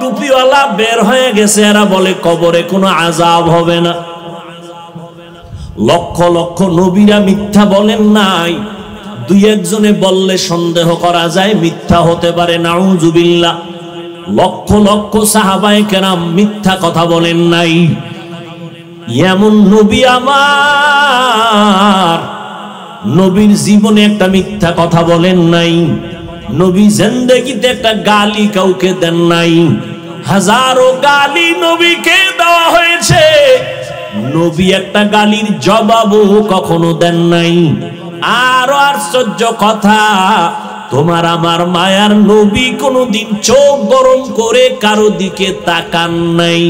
টুপিওয়ালা বের হয়ে গেছে, এরা বলে কবরে কোনো আযাব হবে না। লক্ষ লক্ষ নবীরা মিথ্যা বলেন নাই, দুই একজনে বললে সন্দেহ করা যায় মিথ্যা হতে পারে, নাউযুবিল্লাহ। লক্ষ লক্ষ সাহাবায়ে কেরাম মিথ্যা কথা বলেন নাই। এমন নবী আমার, নবীর জীবনে একটা মিথ্যা কথা বলেন নাই। নবী জিন্দেগিতে একটা গালি কাউকে দেন নাই। হাজারো গালি নবীকে দেওয়া হয়েছে, নবী একটা গালির জবাবও কখনো দেন নাই। আরো আশ্চর্য কথা, তোমার আমার মায়ার নবী কোনদিন চোখ গরম করে কারো দিকে তাকান নাই।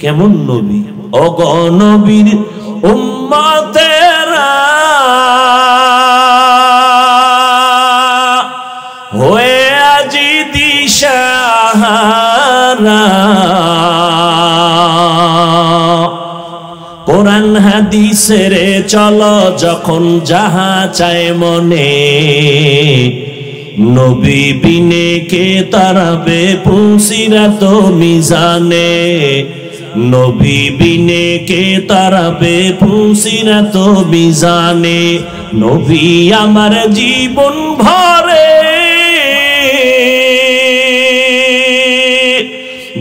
কেমন নবী? অগণবীর উম্মতেরা হয়ে আজি দিশাহারা, কোরআন হাদিসের চলো যখন যাহা চায় মনে, নবী বিনে কে তারাবে পুলসিরাত মিজানে, নবী বিনে কে তারাবে পুলসিরাত মিজানে। নবী আমার জীবন ভরে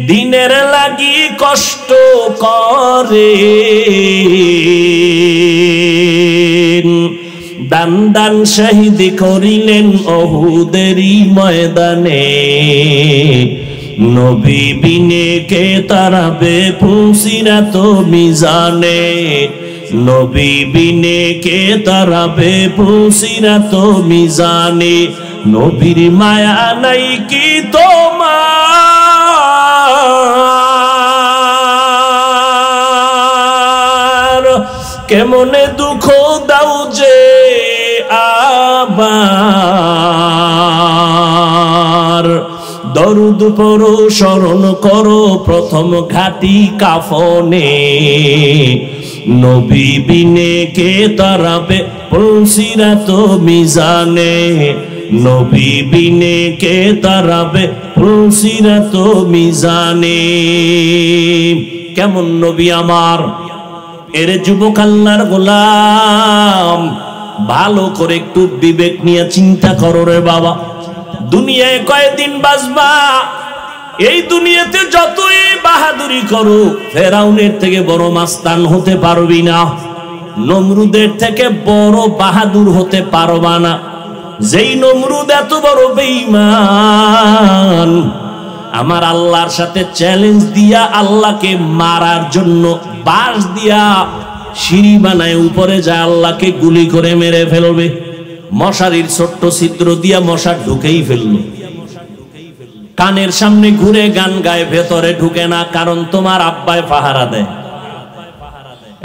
দিনের লাগি কষ্ট করে, দান দান শহীদ করিলেন উহুদেরই ময়দানে, নবী বিনে কে তারাবে পুলসিরাত মিজানে, নবী বিনে কে তারাবে পুলসিরাত মিজানে। নবীর মায়া নাই কি তোমার, কেমনে দুঃখ দাও যে আবার, দরুদ পড়ো স্মরণ করো প্রথম ঘাটি কাফনে, নবী বিনে কে তারাবে পুলসিরাত মিজানে, নবী বিনে কে তারাবে পুলসিরাত মিজানে। কেমন নবী আমার? এর যুবক আল্লাহর গোলাম, ভালো করে একটু বিবেক নিয়ে চিন্তা করো রে বাবা। দুনিয়ায় কয়দিন বাঁচবা? এই দুনিয়াতে যতই বাহাদুরি করো, ফেরাউনের থেকে বড় মাস্তান হতে পারবি না, নমরুদের থেকে বড় বাহাদুর হতে পারবা না। যেই নমরুদ এত বড় বেঈমান, আমার আল্লাহর সাথে চ্যালেঞ্জ দিয়া আল্লাহকে মারার জন্য বাঁশ দিয়া সিঁড়ি বানায় উপরে যায় আল্লাহকে গুলি করে মেরে ফেলবে। মশারির ছোট্ট ছিদ্র দিয়া মশা ঢুকেই ফেললো, কানের সামনে ঘুরে গান গায়, ভেতরে ঢুকে না, কারণ তোমার আব্বায় পাহারা দেয়।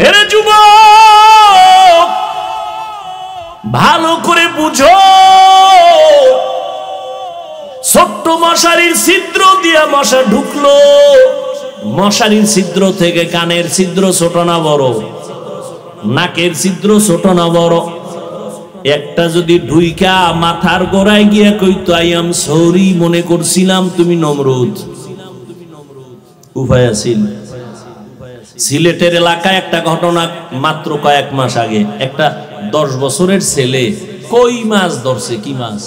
এরে যুবক, ভালো করে বুঝো, ছোট্ট মশারির ছিদ্র দিয়া মশা ঢুকলো, মশারির ছিদ্র থেকে কানের ছিদ্র ছোট না বড়, নাকের ছিদ্র ছোট না বড়? একটা যদি ঢুইকা মাথার গোড়ায় গিয়া কইতো আই এম সরি, মনে করছিলাম তুমি নমরুদ, উপায় আছিল। সিলেটের এলাকায় একটা ঘটনা, মাত্র কয়েক মাস আগে একটা 10 বছরের ছেলে কই মাছ ধরছে। কি মাছ?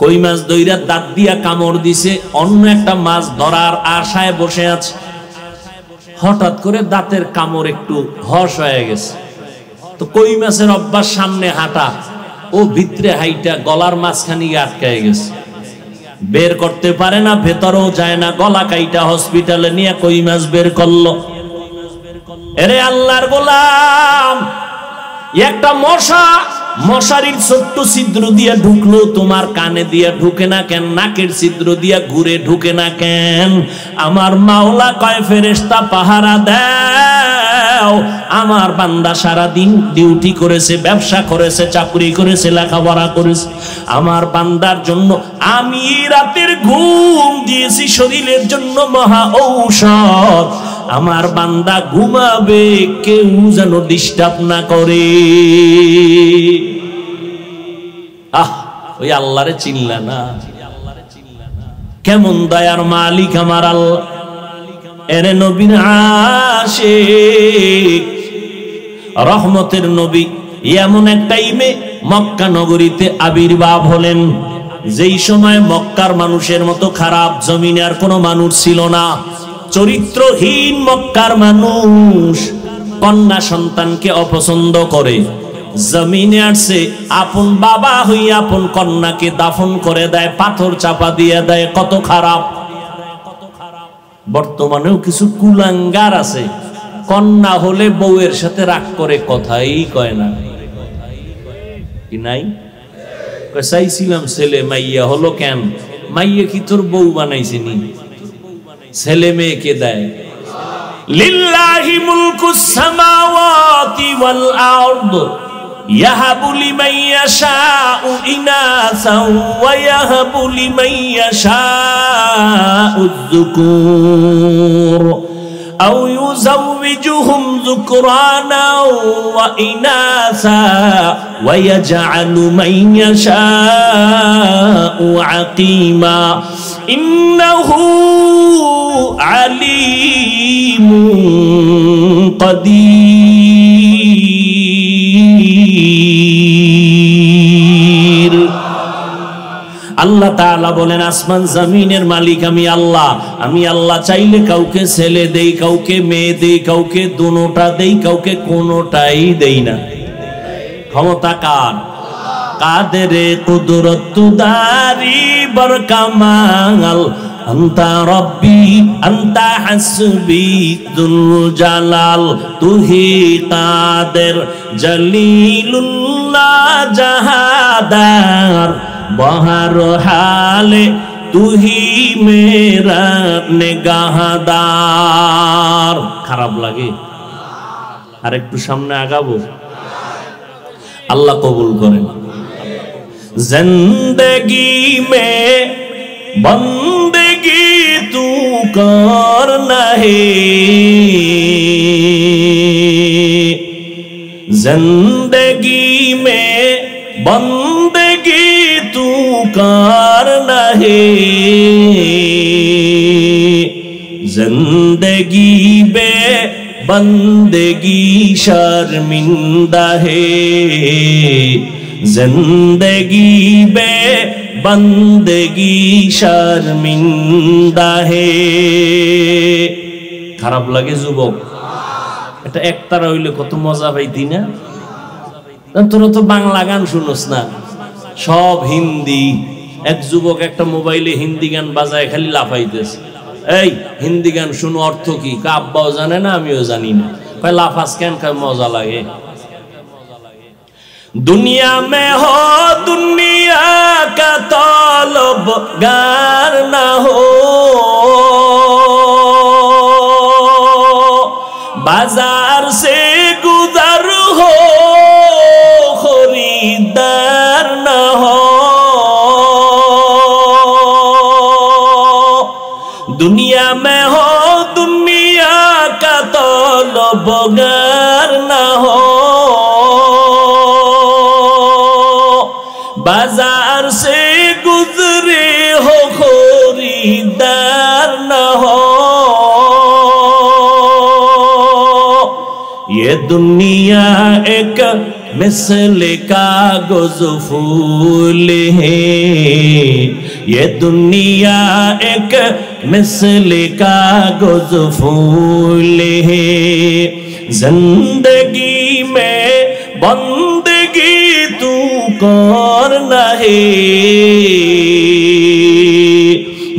কই মাছ দইরা দাঁত দিয়া কামড় দিছে, অন্য একটা মাছ ধরার আশায় বসে আছে। হঠাৎ করে দাঁতের কামড় একটু হস হয়ে গেছে, তো কই মাছের অভ্যাস সামনে হাঁটা, ও ভিতরে হাইটা গলার মাঝখানে আটকায় গেছে, বের করতে পারে না, ভেতরেও যায় না, গলা কাইটা হসপিটালে নিয়ে কই মাছ বের করলো। এরে আল্লাহর গোলাম, একটা মশা মশারির ছোট্ট ছিদ্র দিয়া ঢুকলো, তোমার কানে দিয়া ঢুকে না কেন? নাকের ছিদ্র দিয়া ঘুরে ঢুকে না কেন? আমার মাওলা কয় ফেরেশতা পাহারা দাও, আমার বান্দা সারা দিন ডিউটি করেছে, ব্যবসা করেছে, চাকরি করেছে, লেখাপড়া করেছে, আমার বান্দার জন্য আমি রাতের ঘুম দিয়েছি শরীরের জন্য মহা ঔষধ। আমার বান্দা ঘুমাবে, কেউ যেন ডিস্টার্ব না করে। ওই আল্লাহরে চিনলা না? কেমন দয়ার মালিক আমার আল্লাহ। এরে নবীর আশিক, রহমতের নবী এমন এক টাইমে মক্কা নগরীতে আবির্ভাব হলেন, যেই সময় মক্কার মানুষের মতো খারাপ জমিনে আর কোনো মানুষ ছিল না। চরিত্রহীন মক্কার মানুষ কন্যা সন্তানকে অপছন্দ করে, জমিনে আসছে আপন বাবা হইয়া আপন কন্যাকে দাফন করে দেয়, পাথর চাপা দিয়ে দেয়। কত খারাপ। বর্তমানেও কিছু কুলাঙ্গার আছে, কন্যা হলে বউয়ের সাথে রাগ করে, কথাই কয় না। কি নাই? চাইছিলাম ছেলে, মাইয়া হলো কেন? মাইয়া কি তোর বউ বানাইছিনি? ছেলে মেয়েকে দেয়। লিল্লাহি মুলকুস সামাওয়াতি ওয়াল আরদ ইয়াহাবু লিমান ইয়াশাউ ইনাসাও ওয়া ইয়াহাবু লিমান ইয়াশাউ যুকুর আও ইউযাওবিজুহুম যুকরানা ওয়া ইনাসা ওয়া ইয়াজআলু মান ইয়াশাউ আকিমা ইন্নাহু আলিমুন কাদির। আল্লাহ তাআলা বলেন, আসমান জমিনের মালিক আমি আল্লাহ। আমি আল্লাহ চাইলে কাউকে ছেলে দেই, কাউকে মেয়ে দেই, কাউকে দুটোটা দেই, কাউকে কোনোটাই দেই না। ক্ষমতা কার? কাদেরে কুদরত দারি বরকামাল আন্তা রব্বি আন্তা হাসবি দুল জালাল তুহি কাদের জলিলুল্লাহ জাহাদার বহর হালে তুহি মেরা নিগাহদার। খারাপ লাগে? আর একটু সামনে আগাবো? আল্লাহ কবুল করেন। জিন্দগি মে বন্দগি তু করনা হে, জিন্দগি মে বন্দগি তু করনা হে, जिंदगी बे बंदगी शर्मिंदा है, जिंदगी बे बंदगी शर्मिंदा है। খারাপ লাগে যুবক? এটা একতারা হইলে কত মজা পাইতি না? তোরা তো বাংলা গান শুনোস না, সব হিন্দি। এক যুবক একটা মোবাইলে হিন্দি গান বাজায়, খালি লাফাইতেছে। এই হিন্দি গান শুনো, অর্থ কি? আব্বাও জানে না, আমিও জানি না। কয় লাফাস কেন? কয় মজা লাগে। दुनिया में हो दुनिया का तलबगार न हो, बाजार से गुजर हो खरीदार न हो। दुनिया में हो दुनिया का तलबगार न हो, बाजार से गुजरे हो खरीदार न हो। ये दुनिया एक मिसल कागज फूल है, ये दुनिया एक मिसल कागज फूल है। जिंदगी में बंदगी तू करना है,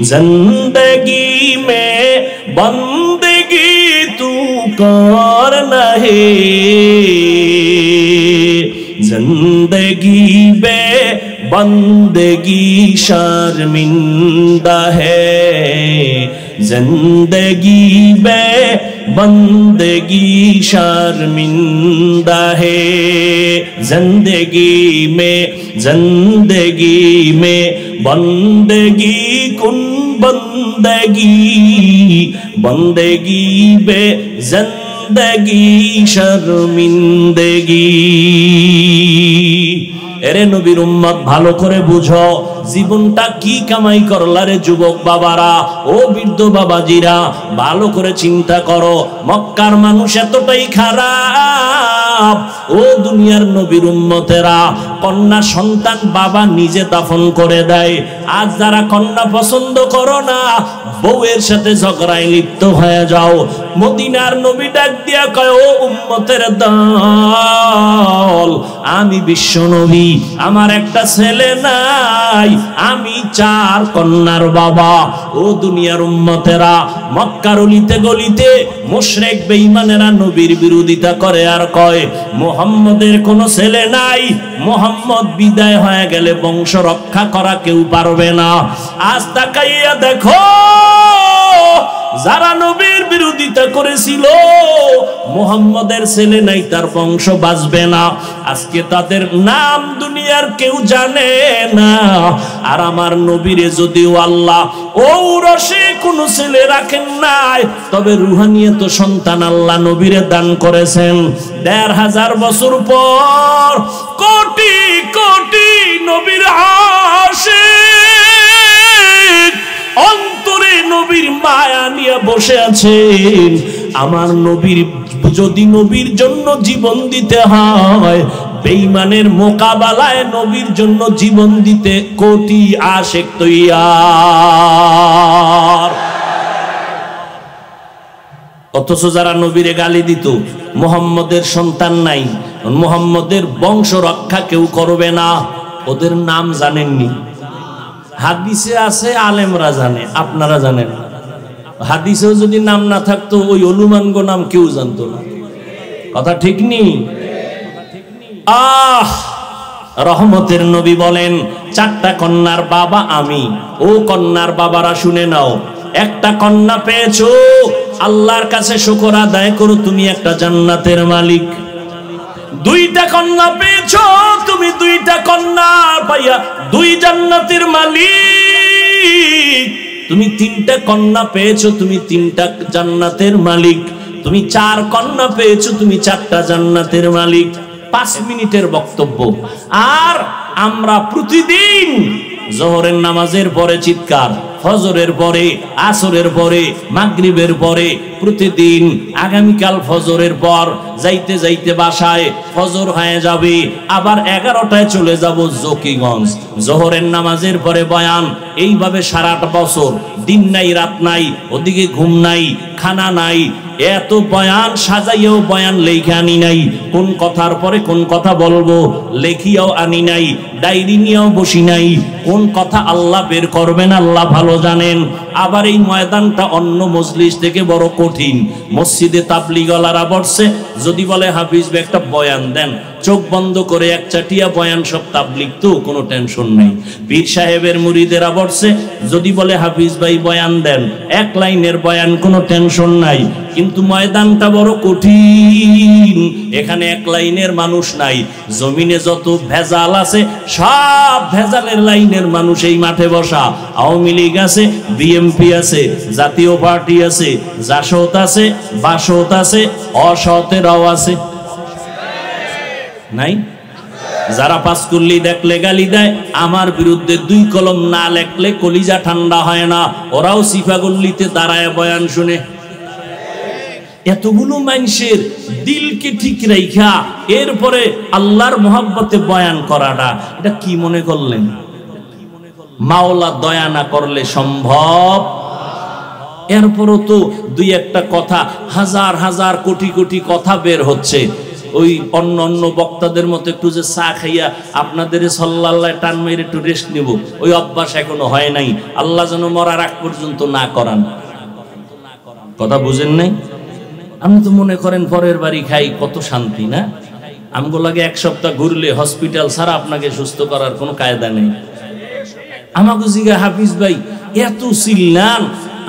जिंदगी में बंदगी तू करना है, जिंदगी बे बंदगी शर्मिंदा है, जिंदगी बे बंदगी शर्मिंदा है। जिंदगी में बंदगी कुन बंदगी, बंदगी बे जिंदगी शर्मिंदगी। এরে নবীর উম্মত ভালো করে বুঝো, জীবনটা কি কামাই করলা রে যুবক বাবারা, ও বৃদ্ধ বাবাজিরা, ভালো করে চিন্তা করো। মক্কার মানুষ এতটাই খারাপ, ও দুনিয়ার নবীর উম্মতেরা, কন্যা সন্তান বাবা নিজে দাফন করে দেয়। আজ যারা কন্যা পছন্দ করো না, বউয়ের সাথে ঝগড়ায় লিপ্ত হয়ে যাও। মদিনার নবী ডাক দিয়া কয়, ও উম্মতের দল, আমি বিশ্ব নবী, আমার একটা ছেলে নাই, আমি 4 কন্যার বাবা। ও দুনিয়ার উম্মতেরা, মক্কার অলিতে গলিতে মুশরিক বেঈমানেরা নবীর বিরোধিতা করে আর কয় মুহাম্মদের কোনো ছেলে নাই, মুহাম্মদ বিদায় হয়ে গেলে বংশ রক্ষা করা কেউ পারবে না। আজ তাকাইয়া দেখো, যারা নবীর বিরোধিতা করেছিল, মুহাম্মদের ছেলে নাই, তার বংশ বাঁচবে না, আজকে তাদের নাম দুনিয়ার কেউ জানে না। আর আমার নবীরে যদিও আল্লাহ ঔরসে কোনো ছেলে রাখেন নাই, তবে রুহানিয়ত সন্তান আল্লাহ নবীরে দান করেছেন। ১৫০০ বছর পর কোটি কোটি নবীর আশিক অন্তরে নবীর মায়া নিয়ে বসে আছেন। আমার নবীর, যদি নবীর জন্য জীবন দিতে হয়, বেঈমানের মোকাবেলায় নবীর জন্য জীবন দিতে কোটি আশিক তৈয়ার। অথচ যারা নবীরে গালি দিত, মুহাম্মদের সন্তান নাই, মুহাম্মদের বংশ রক্ষা কেউ করবে না, ওদের নাম জানেননি? হাদিসে আছে, আলেমরা জানে, আপনারা জানেন না। হাদিসেও যদি নাম না থাকতো, ওই অনুমানগ নাম কেউ জানতো না। কথা ঠিক নেই? রহমতের নবী বলেন, 4টা কন্যার বাবা আমি। ও কন্যার বাবারা শুনে নাও, একটা কন্যা পেয়েছো, আল্লাহর কাছে শুকর আদায় করো, তুমি একটা জান্নাতের মালিক। 2টা কন্যা পেয়েছো, তুমি 2টা কন্যা পাইয়া 2 জান্নাতের মালিক। তুমি 3টা কন্যা পেয়েছো, তুমি 3টা জান্নাতের মালিক। তুমি 4 কন্যা পেয়েছো, তুমি 4টা জান্নাতের মালিক। 5 মিনিটের বক্তব্য। আর আমরা প্রতিদিন জোহরের নামাজের পরে চিৎকার, ফজরের পরে, আসরের পরে, মাগরিবের পরে, প্রতিদিন আগামীকাল ফজরের পর যাইতে যাইতে বাসায় ফজর হয়ে যাবে, আবার 11টায় চলে যাব জকিগঞ্জ, জোহরের নামাজের পরে বয়ান। এইভাবে সারাটা বছর, দিন নাই রাত নাই, ওদিকে ঘুম নাই, খানা নাই, এত বয়ান সাজাইয়াও বয়ান লেখে আনি নাই। কোন কথার পরে কোন কথা বলবো লেখিয়াও আনি নাই, ডায়েরি নিয়েও বসি নাই। কোন কথা আল্লাহ বের করবেন আল্লাহ ভালো জানেন। আবার এই ময়দানটা অন্য মজলিস থেকে বড় কঠিন। মসজিদে তাবলীগওয়ালারা বসছে, যদি বলে হাফিজ ভাই একটা বয়ান দেন, চোখ বন্ধ করে 1 চাটিয়া বয়ান, সব তাবলীগ তো, কোনো টেনশন নেই। পীর সাহেবের মুরিদেরা বসছে, যদি বলে হাফিজ ভাই বয়ান দেন, 1 লাইনের বয়ান, কোনো টেনশন নাই। কিন্তু ময়দানটা বড় কঠিন, এখানে 1 লাইনের মানুষ নাই। জমিনে যত ভেজাল আছে, সব ভেজালের লাইনের মানুষ এই মাঠে বসা। আওয়ামী লীগ আছে, বিএমপি আছে, জাতীয় পার্টি আছে, জাসদ আছে, বাসদ আছে, অসতেরাও আছে, নাই? যারা পাঁচকুল্লি দেখলে গালি দেয়, আমার বিরুদ্ধে 2 কলম না লেখলে কলিজা ঠান্ডা হয় না, ওরাও সিফাগুল্লিতে দাঁড়ায় বয়ান শুনে। এতগুলো মানুষের দিলকে ঠিক রাইখা এরপরে আল্লাহর মোহাব্বতে বয়ান করাটা, এটা কি মনে করলেন? মাওলা দয়া না করলে সম্ভব? এরপরও তো 2-1টা কথা, হাজার হাজার কোটি কোটি কথা বের হচ্ছে। ওই অন্য অন্য বক্তাদের মতো একটু যে চা খাইয়া আপনাদের সাল্লাল্লাহ টান মেরে একটু রেস্ট নিব, ওই অভ্যাস এখনো হয় নাই। আল্লাহ যেন মরার আগ পর্যন্ত না করান। কথা বুঝেন নাই? আপনি তো মনে করেন পরের বাড়ি খাই, কত শান্তি না? আমগো লাগে 1 সপ্তাহ ঘুরলে হসপিটাল ছাড়া আপনাকে সুস্থ করার কোনো কায়দা নেই। আমাকে জিগা হাফিজ ভাই এত চিল্লান,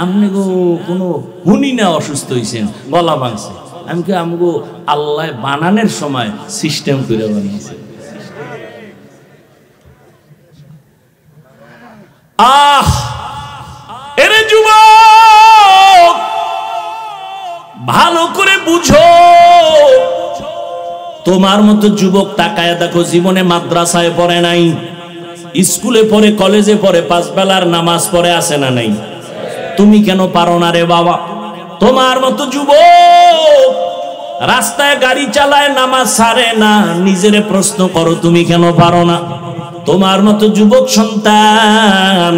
আপনি গো কোনো হুনি না অসুস্থ হয়েছেন, গলা ভাঙছে। আমি কি আমগো আল্লাহ বানানোর সময় সিস্টেম করে বানিয়েছে। এরে যুবক, ভালো করে বুঝো, তোমার মতো যুবক তাকায় দেখো, জীবনে মাদ্রাসায় পড়ে নাই, স্কুলে পড়ে, কলেজে পড়ে, 5 বেলার নামাজ পড়ে, আছে না নাই? তুমি কেন পারো না রে বাবা? তোমার মতো যুবক রাস্তায় গাড়ি চালায়, নামাজ ছাড়ে না, নিজেরে প্রশ্ন করো তুমি কেন পারো না? তোমার মতো যুবক সন্তান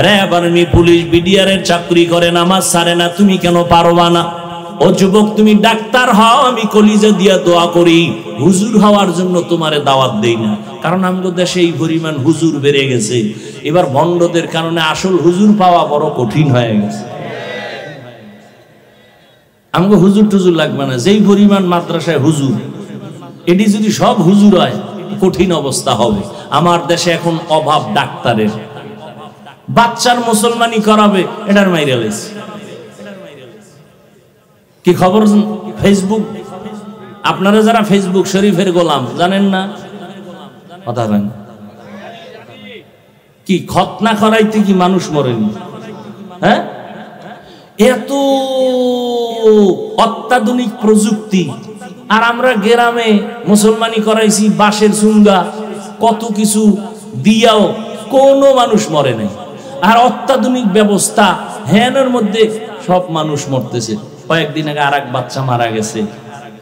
র‍্যাব, আর্মি, পুলিশ, বিডিআরের চাকরি করে, নামাজ ছাড়ে না, তুমি কেন পারবা না? ও যুবক, তুমি ডাক্তার হও, আমি কলিজা দিয়া দোয়া করি। হুজুর হওয়ার জন্য তোমারে দাওয়াত দেই না, কারণ আমাদের দেশে এই পরিমাণ হুজুর বেড়ে গেছে। এবার ভণ্ডদের কারণে আসল হুজুর পাওয়া বড় কঠিন হয়ে গেছে। আমাকে হুজুর টুজুর লাগবে না, যেই পরিমাণ মাদ্রাসায় হুজুর, এটি যদি সব হুজুর হয় কঠিন অবস্থা হবে। আমার দেশে এখন অভাব ডাক্তারের। বাচ্চার মুসলমানি করাবে, এটার মাইরালেস কি খবর? ফেসবুক, আপনারা যারা ফেসবুক শরীফের গোলাম জানেন না, কথা বলেন কি খতনা করাইতে কি মানুষ মরেনি? হ্যাঁ, এত অত্যাধুনিক প্রযুক্তি, আর আমরা গ্রামে মুসলমানি করাইছি বাঁশের চুঙ্গা, কত কিছু দিয়াও কোনো মানুষ মরে নাই। আর অত্যাধুনিক ব্যবস্থা, হ্যানের মধ্যে সব মানুষ মরতেছে। কয়েকদিন আগে আর এক বাচ্চা মারা গেছে।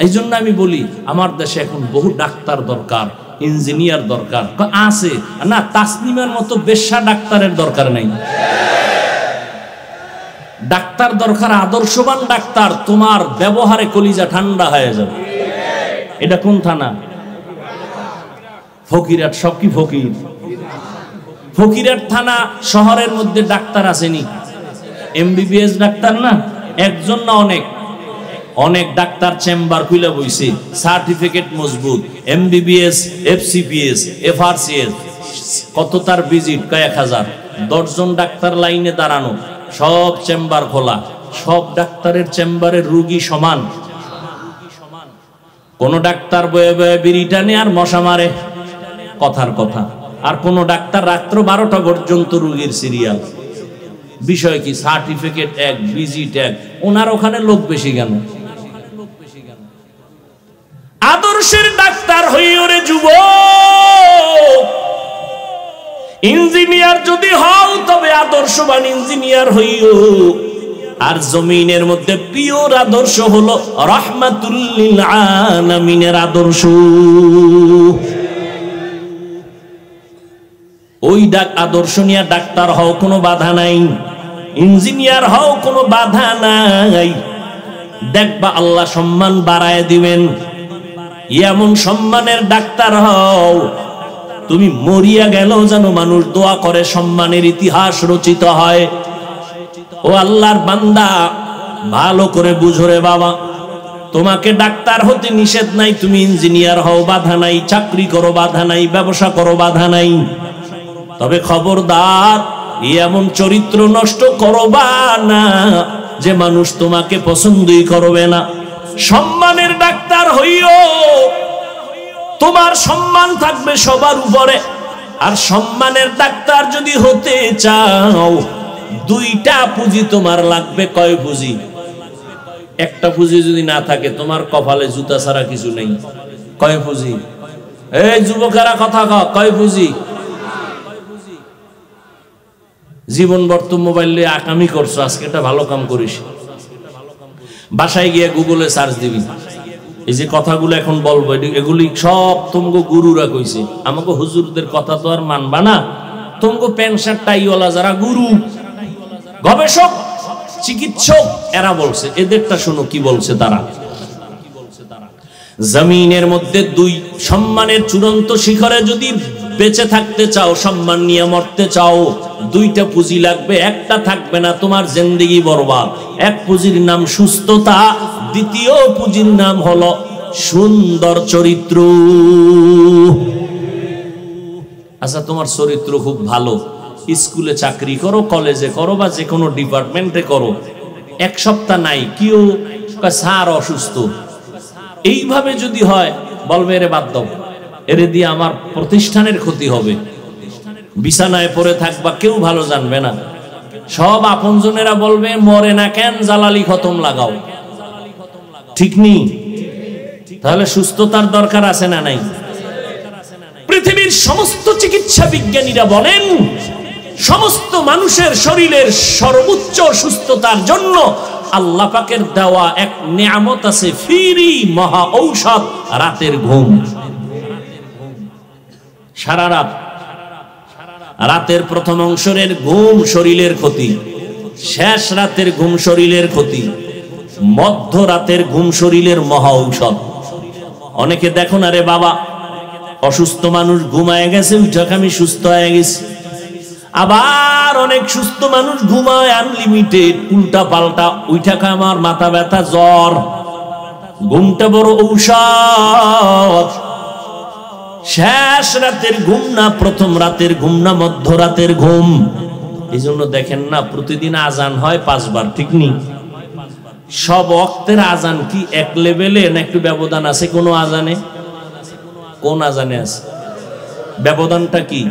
এই জন্য আমি বলি, আমার দেশে এখন বহু ডাক্তার দরকার, ইঞ্জিনিয়ার দরকার আছে না। তাসনিমের মতো বেশ্যা ডাক্তারের দরকার নাই। ডাক্তার দরকার আদর্শবান ডাক্তার, তোমার ব্যবহারে কলিজা ঠান্ডা হয়ে যাবে। এটা কোন থানা? ফকিরহাট। সব কি ফকির? ফকিরহাট থানা শহরের মধ্যে ডাক্তার আসেনি? এমবিবিএস ডাক্তার না, একজন না, অনেক অনেক ডাক্তার চেম্বার খুলে বইছে, সার্টিফিকেট মজবুত, এমবিবিএস, এফসিপিএস, এফআরসিএস, কত তার ভিজিট, কয়েক হাজার, 10 জন ডাক্তার লাইনে দাঁড়ানো, সব চেম্বার খোলা। সব ডাক্তারের চেম্বারের রোগী সমান? কোন ডাক্তার বয়ে বয়ে বিড়ি টানে আর মশা মারে, কথার কথা। আর কোন ডাক্তার রাত্র 12টা পর্যন্ত রোগীর সিরিয়াল। বিষয় কি? সার্টিফিকেট এক, ভিজিট এক। ওনার ওখানে লোক বেশি কেন? আদর্শের ডাক্তার হইও রে যুবক। ইঞ্জিনিয়ার যদি হও তবে আদর্শবান ইঞ্জিনিয়ার হইও। আর জমিনের মধ্যে পিওর আদর্শ হলো রাহমাতুল লিল আলামিনের আদর্শ। ওই আদর্শ নিয়ে ডাক্তার হও, কোনো বাধা নাই। ইঞ্জিনিয়ার হও, কোনো বাধা নাই। দেখবা আল্লাহ সম্মান বাড়ায় দিবেন। এমন সম্মানের ডাক্তার হও, তুমি মরিয়া গেলেও যেন মানুষ দোয়া করে, সম্মানের ইতিহাস রচিত হয়। ও আল্লাহর বান্দা, ভালো করে বুঝো রে বাবা, তোমাকে ডাক্তার হতে নিষেধ নাই, তুমি ইঞ্জিনিয়ার হও, বাধা নাই। চাকরি করো, বাধা নাই। ব্যবসা করো, বাধা নাই। তবে খবরদার, এমন চরিত্র নষ্ট করবা না যে মানুষ তোমাকে পছন্দই করবে না। সম্মানের ডাক্তার হইও, তোমার সম্মান থাকবে সবার উপরে। আর সম্মানের ডাক্তার যদি হতে চাও, 2টা পুঁজি তোমার লাগবে। কয় পুঁজি? একটা পুঁজি যদি না থাকে, তোমার কপালে জুতা ছাড়া কিছু নেই। কয় পুঁজি? এই যুবকেরা কথা কয় পুঁজি? জীবন বর্ত মোবাইল নিয়ে আকামি করছো, আজকে একটা ভালো কাম করিস, বাসায় গিয়ে গুগলে সার্চ দিবি। এই যে কথাগুলো এখন বলবো, এগুলি সব তোমাকে গুরুরা কইছে। আমাকে হুজুরদের কথা তো আর মানবা না। তোমাকে প্যান্ট শার্ট টাইওয়ালা যারা গুরু, গবেষক, চিকিৎসক, এরা বলছে। এদেরটা শোনো কি বলছে তারা। জমিনের মধ্যে 2 সম্মানের চূড়ান্ত শিখরে যদি বেঁচে থাকতে চাও, সম্মান নিয়ে মরতে চাও, 2টা পুঁজি লাগবে। একটা থাকবে না, তোমার জিন্দেগি বরবাদ। এক পুঁজির নাম সুস্থতা, দ্বিতীয় পুঁজির নাম হলো সুন্দর চরিত্র। আচ্ছা, তোমার চরিত্র খুব ভালো, স্কুলে চাকরি করো, কলেজে করো, বা যে কোনো ডিপার্টমেন্টে করো, 1 সপ্তাহ নাই, কেউ স্যার অসুস্থ, এইভাবে যদি হয়, বলবে এরে বাদ দাও, এরে দিয়ে আমার প্রতিষ্ঠানের ক্ষতি হবে। বিছানায় পড়ে থাকবা, কেউ ভালো জানবে না। সব আপনজনেরা বলবে মরে না কেন, জালালি খতম লাগাও। ঠিক নেই? তাহলে সুস্থতার দরকার আছে না নাই? পৃথিবী পৃথিবীর সমস্ত চিকিৎসা বিজ্ঞানীরা বলেন সমস্ত মানুষের শরীরের সর্বোচ্চ সুস্থতার জন্য আল্লাহ পাকের দেওয়া এক নিয়ামত আছে, ফ্রি মহা ঔষধ, রাতের ঘুম। সারা রাত, রাতের প্রথম অংশের ঘুম শরীরের ক্ষতি, শেষ রাতের ঘুম শরীরের ক্ষতি, মধ্য রাতের ঘুম শরীরের মহা ঔষধ। অনেকে দেখো না রে বাবা, অসুস্থ মানুষ ঘুমায় গেছে, উঠাকে আমি সুস্থ হয়ে গেছি। আবার অনেক সুস্থ মানুষ ঘুমায় আনলিমিটেড, উল্টা পাল্টা, উঠাকে আমার মাথা ব্যথা, জ্বর। ঘুমটা বড় ঔষধ। শেষ রাতের ঘুম না প্রথম রাতের ঘুম না মধ্য রাতের ঘুম। এই জন্য দেখেন না প্রতিদিন আজান হয় 5 বার, ঠিক নেই? সব ওয়াক্তের আজান কি এক লেভেলে না একটু ব্যবধান আছে? কোন আজানে, কোন আজানে আছে ব্যবধানটা কি?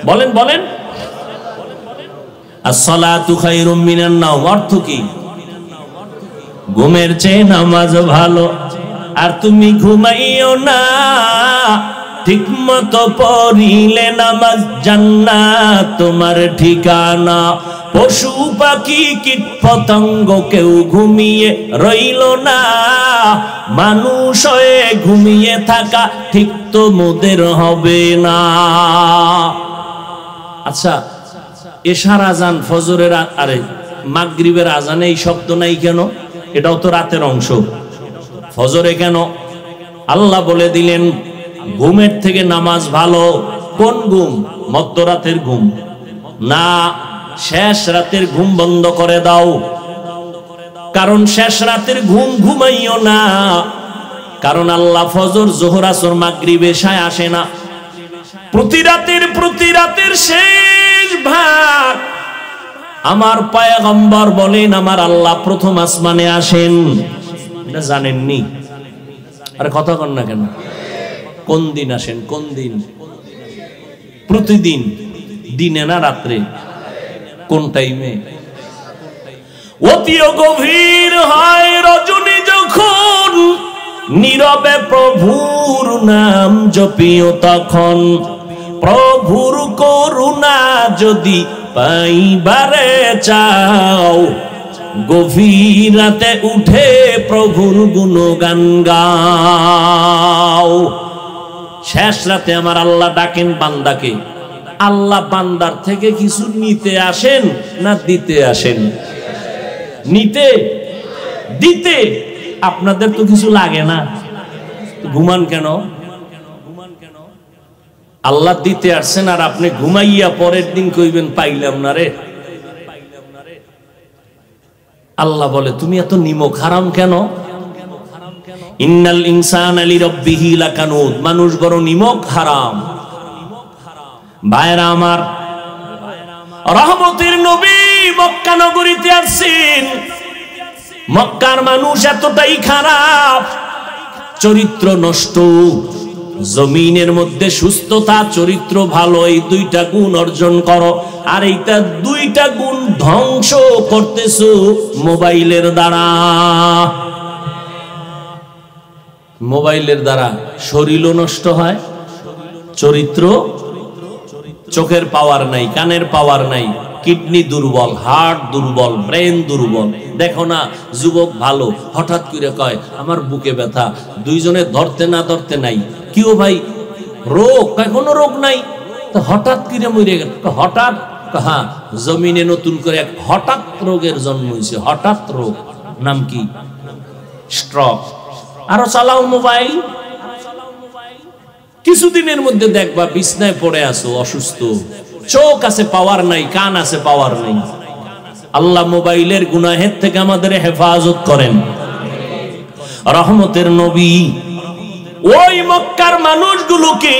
বলেন বলেন। আসসালাতু খায়রুম মিনান নাওম অর্থ কি? ঘুমের চেয়ে নামাজ ভালো। আর তুমি ঘুমাইও না, ঠিক মতো পড়িলে নামাজ জান্নাত তোমার ঠিকানা। পশু পাখি কীট পতঙ্গ কেউ ঘুমিয়ে রইল না, মানুষ হয়ে ঘুমিয়ে থাকা ঠিক তো মোদের হবে না। আচ্ছা, এশার আজান, ফজরের আরে মাগরিবের আজানে এই শব্দ নাই কেন? এটাও তো রাতের অংশ। ফজরে কেন? আল্লাহ বলে দিলেন ঘুমের থেকে নামাজ ভালো। কোন ঘুম? মধ্যরাতের ঘুম না, শেষ রাতের ঘুম বন্ধ করে দাও। কারণ শেষ রাতের ঘুম ঘুমাইও না, কারণ আল্লাহ ফজর, যোহর, আসর, মাগরিব, এশায় আসে না। প্রতি রাতের শেষ ভাগ আমার পয়গম্বর বলেন আমার আল্লাহ প্রথম আসমানে আসেন। এটা জানেননি? আরে কথা কন না কেন? কোন দিন আসেন? কোন দিন? প্রতিদিন। দিনে না রাত্রে? কোন টাইমে? অতিও গভীর হয় রজনী যখন, নীরবে প্রভুর নাম জপিও তখন। প্রভুর করুণা যদি পাইবারে চাও, গভীর রাতে উঠে প্রভুর গুণগান গাও। শেষ রাতে আমার আল্লাহ ডাকেন বান্দাকে। আল্লাহ বান্দার থেকে কিছু নিতে আসেন না দিতে আসেন? নিতে, দিতে। আপনাদের তো কিছু লাগে না, ঘুমান কেন? আল্লাহ দিতে আসছেন আর আপনি ঘুমাইয়া পরের দিন কইবেন পাইলাম না রে। আল্লাহ বলে তুমি এত নিমক হারাম কেন? ইন্নাল ইনসানা লিরাব্বিহি লাকানুদ, মানুষ বড় নিমক হারাম। ভাইরা আমার, রহমতের নবী মক্কা নগরীতে আসছেন। মক্কার মানুষ এতটাই খারাপ, চরিত্র নষ্ট। জমিনের মধ্যে সুস্থতা, চরিত্র ভালো, এই দুইটা গুণ অর্জন করো। আর এইটা দুইটা গুণ ধ্বংস করতেছো মোবাইলের দ্বারা। মোবাইলের দ্বারা শরীরও নষ্ট হয়, চরিত্র, চোখের পাওয়ার নাই, কানের পাওয়ার নাই, কিডনি দুর্বল, হার্ট দুর্বল, ব্রেন দুর্বল। দেখো না যুবক ভালো, হঠাৎ করে কয় আমার বুকে ব্যথা, দুইজনে ধরতে না ধরতে নাই। কিও ভাই রোগ? কয় কোনো রোগ নাই। তো হঠাৎ করে মরে গেল। হঠাৎ? হ্যাঁ, জমিনে নতুন করে এক হঠাৎ রোগের জন্ম হয়েছে। হঠাৎ রোগ, নাম কি? স্ট্রোক। আরো চালাও মোবাইল, কিছুদিনের মধ্যে দেখবা বিছনায় পড়ে আছো অসুস্থ। চোখ আছে পাওয়ার নাই, কান আছে পাওয়ার নাই। আল্লাহ মোবাইলের গুনাহের থেকে আমাদের হেফাজত করেন। রহমতের নবী ওই মক্কার মানুষগুলোকে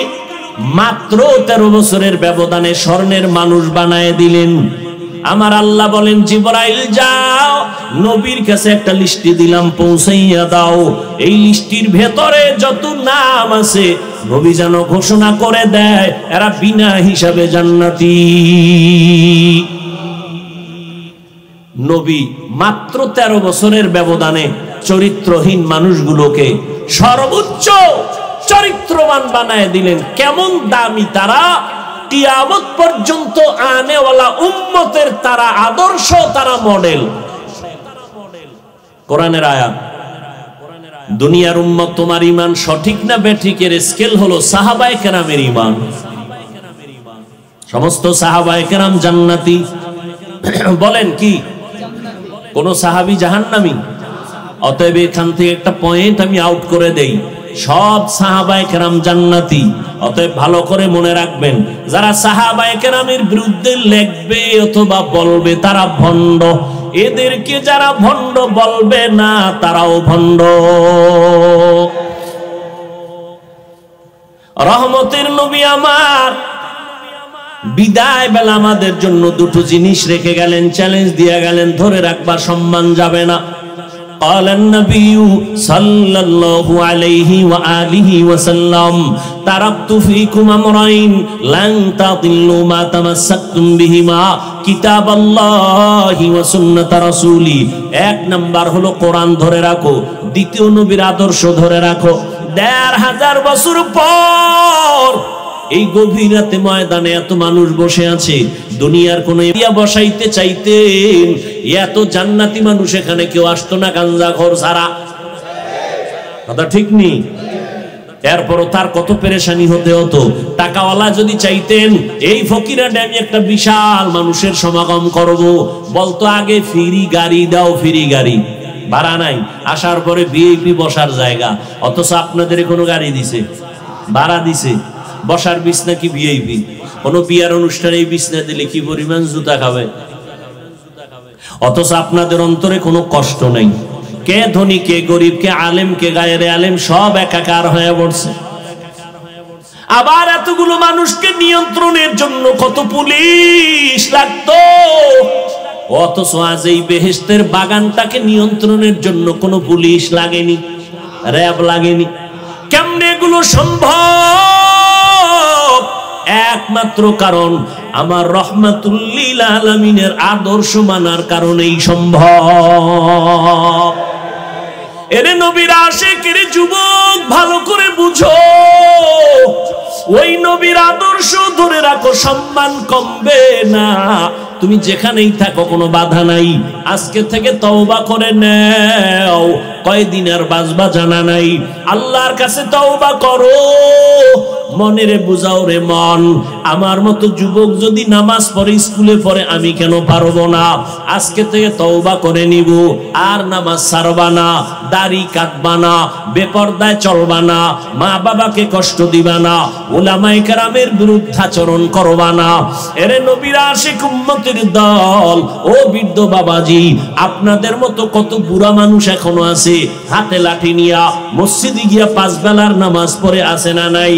মাত্র 13 বছরের ব্যবধানে স্বর্ণের মানুষ বানায় দিলেন। আমার আল্লাহ বলেন জিবরাইল যাও, নবীর কাছে একটা লিস্টি দিলাম, পৌঁছাইয়া দাও। এই লিস্টির ভেতরে যত নাম আছে নবী যেন ঘোষণা করে দেয় এরা বিনা হিসাবে জান্নাতি। নবী মাত্র 13 বছরের ব্যবধানে চরিত্রহীন মানুষগুলোকে সর্বোচ্চ চরিত্রবান বানায় দিলেন। কেমন দামি তারা, কিয়ামত পর্যন্ত আনেওয়ালা উম্মতের তারা আদর্শ, তারা মডেল। কোরআনের আয়াত। দুনিয়ার উম্মত তোমার ঈমান সঠিক না বেঠিকের স্কেল হলো সাহাবায়ে কেরামের ঈমান। সমস্ত সাহাবায়ে কেরাম জান্নাতি। বলেন কি কোন সাহাবী জাহান্নামী? অতএব এখান থেকে একটা পয়েন্ট আমি আউট করে দেই, সব সাহাবায়ে কেরাম জান্নাতি। অতএব ভালো করে মনে রাখবেন, যারা সাহাবায়ে কেরামের বিরুদ্ধে লেখবে অথবা বলবে তারা ভণ্ড। এদেরকে যারা ভণ্ড বলবে না তারাও ভণ্ড। রহমতের নবী আমার বিদায় বেলা আমাদের জন্য দুটো জিনিস রেখে গেলেন, চ্যালেঞ্জ দিয়ে গেলেন, ধরে রাখবা, সম্মান যাবে না। قال النبي صلى الله عليه وآله وسلم تركت فيكم أمرين لن تضلوا ما تمسكتم بهما كتاب الله وسنة رسولي। এক নাম্বার হলো কোরআন ধরে রাখো, দ্বিতীয় নবীর আদর্শ ধরে রাখো। ১৫০০ বছর পর এই গভীর রাতে ময়দানে এত মানুষ বসে আছে, দুনিয়ার কোন এরিয়া বসাইতে চাইতেন এত জান্নাতি মানুষ এখানে কেউ আসতো না গাঞ্জাখোর ছাড়া। কথা ঠিক নেই? এরপরও তার কত পেরেশানি হতে হতো। টাকাওয়ালা যদি চাইতেন এই ফকিরাটে আমি একটা বিশাল মানুষের সমাগম করব, বলতো আগে ফ্রি গাড়ি দাও, ফ্রি গাড়ি, ভাড়া নাই। আসার পরে ভিআইপি বসার জায়গা, অথচ আপনাদের কোনো গাড়ি দিছে, ভাড়া দিছে, বসার বিছনা কি ভিআইপি? কোন বিয়ার অনুষ্ঠানে এই বিছনা দিলে কি পরিমাণ জুতা খাবে। অথচ আপনাদের অন্তরে কোনো কষ্ট নেই। কে ধনী, কে গরিব, কে আলেম, কে গায়ের আলেম, সব একাকার হয়ে পড়ছে। আবার এতগুলো মানুষকে নিয়ন্ত্রণের জন্য কত পুলিশ লাগতো, অথচ আজ এই বেহেশতের বাগানটাকে নিয়ন্ত্রণের জন্য কোনো পুলিশ লাগেনি, র্যাব লাগেনি। কেমনে এগুলো সম্ভব? একমাত্র কারণ আমার রহমাতুল লিল আলামিনের আদর্শ মানার কারণেই সম্ভব। এরে নবীর আশিক, এরে যুবক, ভালো করে বুঝো, ওই নবীর আদর্শ ধরে রাখো, সম্মান কমবে না। তুমি যেখানেই থাকো কোনো বাধা নাই। আজকে থেকে তওবা করে নাও, কয়দিন আর বাঁচবা জানা নাই। আল্লাহর কাছে তওবা করো, মনের বুঝাও রে মন, আমার মতো যুবক যদি নামাজ পড়ে, স্কুলে পড়ে, আমি কেন পারবো না? আজকে থেকে তওবা করে নিব, আর নামাজ ছাড়বা না, দাড়ি কাটবা না, বেপরদায় চলবা না, মা বাবাকে কষ্ট দিবা না, উলামায়ে কেরামের বিরুদ্ধাচরণ করবা না। এরে নবীর আশিক উম্মতের দল, ও বৃদ্ধ বাবাজি, আপনাদের মতো কত বুড়া মানুষ এখনো আছে, হাতে লাঠি নিয়া মসজিদে গিয়া 5 বেলার নামাজ পড়ে আছে না নাই?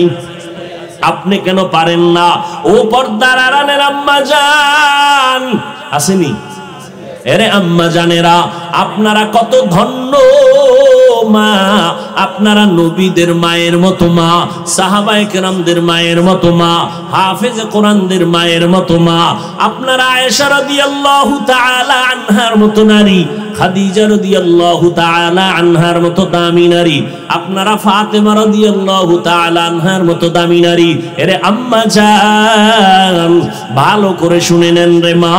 আপনি কেন পারেন না? ও পর্দার আড়ালের আম্মা জান, আসেনি? এরে আম্মা জানেরা, আপনারা কত ধন্য মা, আপনারা নবীদের মায়ের মতো মা, সাহাবায়ে কেরামদের মায়ের মতো মা, হাফেজে কোরআনদের মায়ের মতো মা। আপনারা আয়েশা রাদিয়াল্লাহু তাআলা আনহার মতো নারী, খাদিজা রাদিয়াল্লাহু তাআলা আনহার মতো দামি নারী, আপনারা ফাতেমা রাদিয়াল্লাহু তাআলা আনহার মতো দামি নারী। এরে আম্মা জান, ভালো করে শুনে নেন রে মা,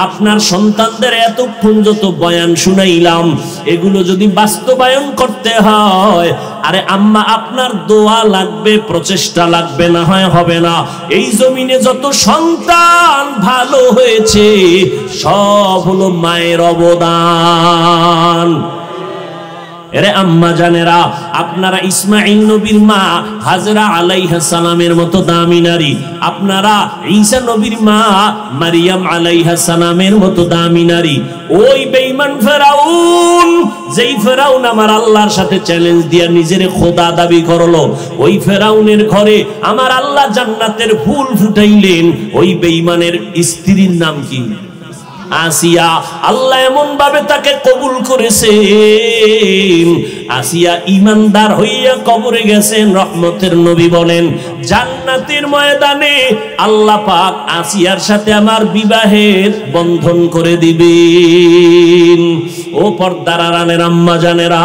আপনার সন্তানদের এতক্ষণ যত বয়ান শুনাইলাম, এগুলো যদি বাস্তবায়ন করতে হয়, আরে আম্মা আপনার দোয়া লাগবে, প্রচেষ্টা লাগবে, না হয় হবে না। এই জমিনে যত সন্তান ভালো হয়েছে সব হলো মায়ের অবদান। এরে আম্মা জানেরা, আপনারা ইসমাঈল নবীর মা হাজরা আলাইহিস সালামের মতো দামি নারী, আপনারা ঈসা নবীর মা মারিয়াম আলাইহিস সালামের মতো দামি নারী। ওই বেঈমান ফেরাউন, যেই ফেরাউন আমার আল্লাহর সাথে চ্যালেঞ্জ দিয়া নিজের খোদা দাবি করলো, ওই ফেরাউনের ঘরে আমার আল্লাহ জান্নাতের ফুল ফুটাইলেন। ওই বেঈমানের স্ত্রীর নাম কি? আসিয়া। আল্লাহ এমন ভাবে তাকে কবুল করেছেন, আসিয়া ইমানদার হইয়া কবরে গেছেন। রহমতের নবী বলেন, জান্নাতের ময়দানে আল্লাহ পাক আসিয়ার সাথে আমার বিবাহের বন্ধন করে দিবেন। ও পর্দার আড়ালের আম্মা জানেরা,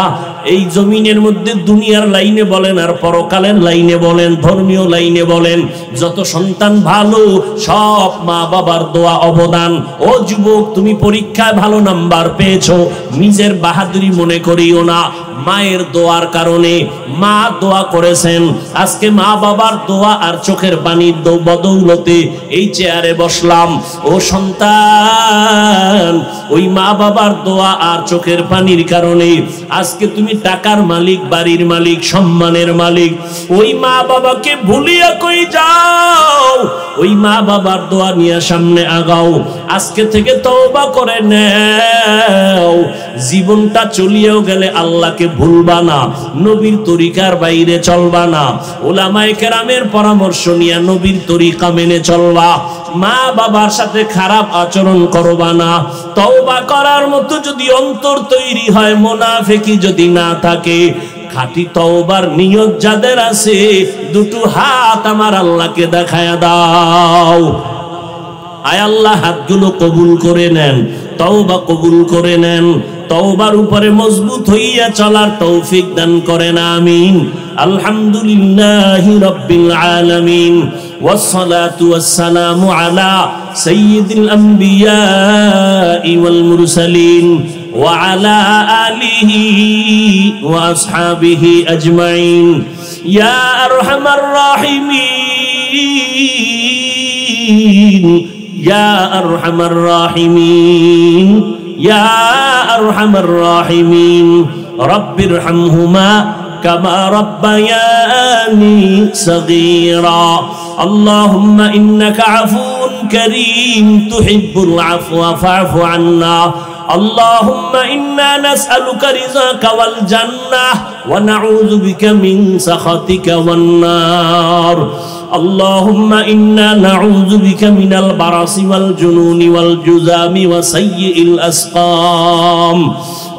এই জমিনের মধ্যে দুনিয়ার লাইনে বলেন আর পরকালের লাইনে বলেন, ধর্মীয় লাইনে বলেন, যত সন্তান ভালো সব মা বাবার দোয়া অবদান। ও যুবক, তুমি পরীক্ষায় ভালো নাম্বার পেয়েছো, নিজের বাহাদুরি মনে করিও না, মায়ের দোয়ার কারণে। মা দোয়া করেছেন, আজকে মা বাবার দোয়া আর চোখের পানির বদৌলতে এই চেয়ারে বসলাম। ও সন্তান, ওই মা বাবার দোয়া আর চোখের পানির কারণে আজকে তুমি টাকার মালিক, বাড়ির মালিক, সম্মানের মালিক। ওই মা বাবাকে ভুলিয়া কই যাও, ওই মা বাবার দোয়া নিয়ে সামনে আগাও। আজকে থেকে তওবা করে নাও, জীবনটা চলিয়েও গেলে আল্লাহকে ভুলবা না, নবীর তরিকার বাইরে চলবা না, উলামায়ে কেরামের পরামর্শ নিয়ে নবীর তরিকা মেনে চলবা, মা বাবার সাথে খারাপ আচরণ করবা না। তওবা করার মতো যদি অন্তর তৈরি হয়, মুনাফিকি যদি না থাকে, খাঁটি তওবার নিয়ত যাদের আছে, দুটো হাত আমার আল্লাহকে দেখায়া দাও। আয় আল্লাহ, হাতগুলো কবুল করে নেন, তওবা কবুল করে নেন, তওবার উপরে মজবুত হইয়া চলার তৌফিক দান করেন, আমিন। আলহামদুলিল্লাহি রাব্বিল আলামিন, ওয়াসসালাতু ওয়াসসালামু আলা সাইয়্যিদিল আমবিয়াই ওয়াল মুরসালিন ওয়া আলা আলিহি ওয়া আসহাবিহি আজমাইন। ইয়া আরহামার রাহিমিন, ইয়া আরহামার রাহিমিন, ইয়া আরহামার রাহিমিন। রব্বিরহামহুমা কামা রাব্বায়ানি সগীরা। আল্লাহুম্মা ইন্নাকা আফুউন কারীম তুহিব্বুল আফওয়া ফা'ফু আন্না। اللهم إنا نسألك رضاك والجنة ونعوذ بك من سخطك والنار. اللهم إنا نعوذ بك من البرص والجنون والجذام وسيء الأسقام.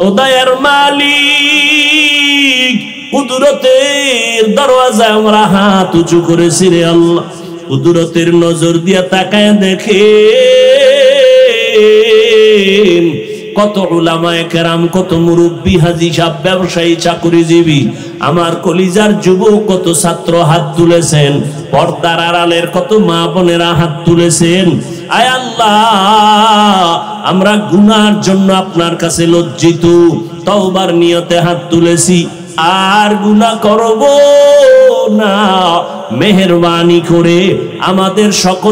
উদয়ের মালিক, কুদরতের দরওয়াজা আমরা হাত উঁচু করেছি রে আল্লাহ, কুদরতের নজর দিয়া তাকায় দেখে কত উলামায়ে কেরাম, কত মুরব্বী, হাজী সাহেব, ব্যবসায়ী, চাকরিজীবী, আমার কলিজার যুবক, কত ছাত্র হাত তুলেছেন, পর্দার আড়ালের কত মা বোনেরা হাত তুলেছেন। আয় আল্লাহ, আমরা গুনার জন্য আপনার কাছে লজ্জিত, তওবার নিয়তে হাত তুলেছি, আর গুনাহ করব না। মেহেরবানি করে আমাদের সকল